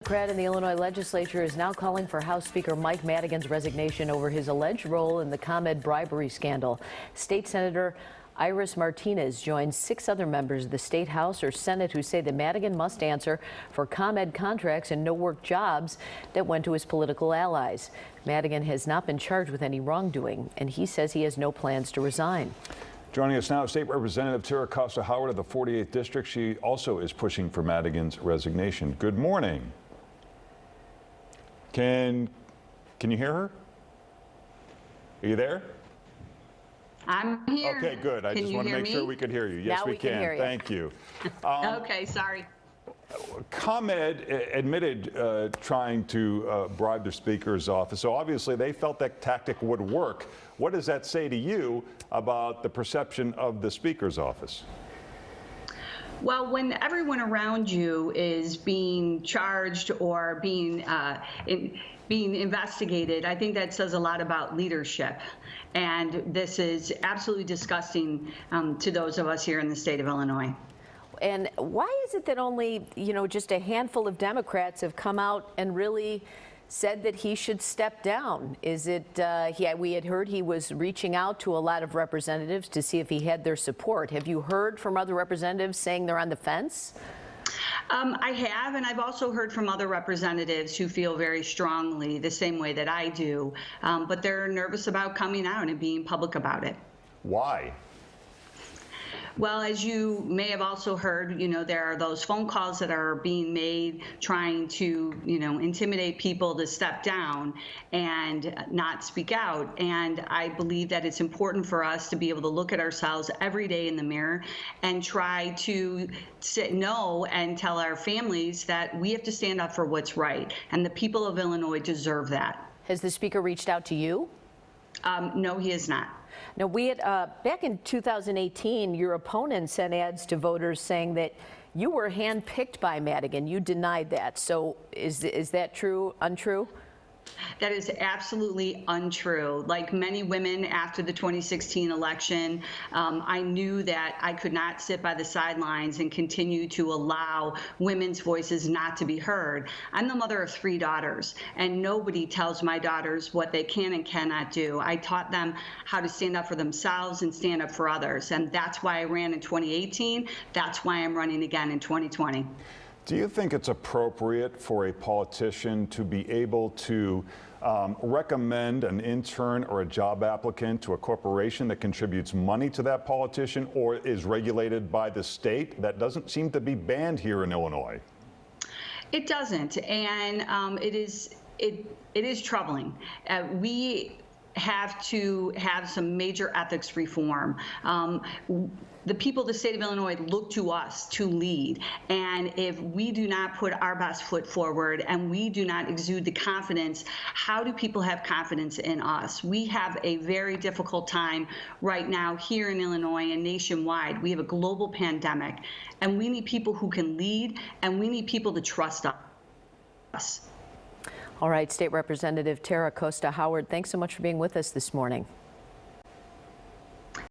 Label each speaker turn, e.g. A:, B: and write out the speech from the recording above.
A: Democrat in the Illinois legislature is now calling for House Speaker Mike Madigan's resignation over his alleged role in the ComEd bribery scandal. State Senator Iris Martinez joins 6 other members of the State House or Senate who say that Madigan must answer for ComEd contracts and no-work jobs that went to his political allies. Madigan has not been charged with any wrongdoing, and he says he has no plans to resign.
B: Joining us now, State Representative Tara Costa Howard of the 48th District. She also is pushing for Madigan's resignation. Good morning. Can you hear her? Are you there?
C: I'm here.
B: Okay, good. I just want to make sure we could hear you. Yes,
A: now
B: we can.
A: Hear you.
B: Thank you.
C: Okay, sorry.
B: ComEd admitted trying to bribe the Speaker's office, so obviously they felt that tactic would work. What does that say to you about the perception of the Speaker's office?
C: Well, when everyone around you is being charged or being investigated, I think that says a lot about leadership. And this is absolutely disgusting to those of us here in the state of Illinois.
A: And why is it that only, just a handful of Democrats have come out and really said that he should step down? Is it, we had heard he was reaching out to a lot of representatives to see if he had their support. Have you heard from other representatives saying they're on the fence?
C: I have, and I've also heard from other representatives who feel very strongly the same way that I do, but they're nervous about coming out and being public about it.
B: Why?
C: Well, as you may have also heard, there are those phone calls that are being made trying to, intimidate people to step down and not speak out. And I believe that it's important for us to be able to look at ourselves every day in the mirror and try to know and tell our families that we have to stand up for what's right. And the people of Illinois deserve that.
A: Has the Speaker reached out to you?
C: No, he has not.
A: Now, we had back in 2018, your opponent sent ads to voters saying that you were handpicked by Madigan. You denied that. So is that true, untrue?
C: That is absolutely untrue. Like many women after the 2016 election, I knew that I could not sit by the sidelines and continue to allow women's voices not to be heard. I'm the mother of 3 daughters, and nobody tells my daughters what they can and cannot do. I taught them how to stand up for themselves and stand up for others, and that's why I ran in 2018. That's why I'm running again in 2020.
B: Do you think it's appropriate for a politician to be able to recommend an intern or a job applicant to a corporation that contributes money to that politician or is regulated by the state? That doesn't seem to be banned here in Illinois. It
C: doesn't, and it is troubling. We have to have some major ethics reform. The people of the state of Illinois look to us to lead, and if we do not put our best foot forward and we do not exude the confidence, how do people have confidence in us? We have a very difficult time right now here in Illinois and nationwide. We have a global pandemic, and we need people who can lead, and we need people to trust us.
A: All right, State Representative Tara Costa Howard, thanks so much for being with us this morning.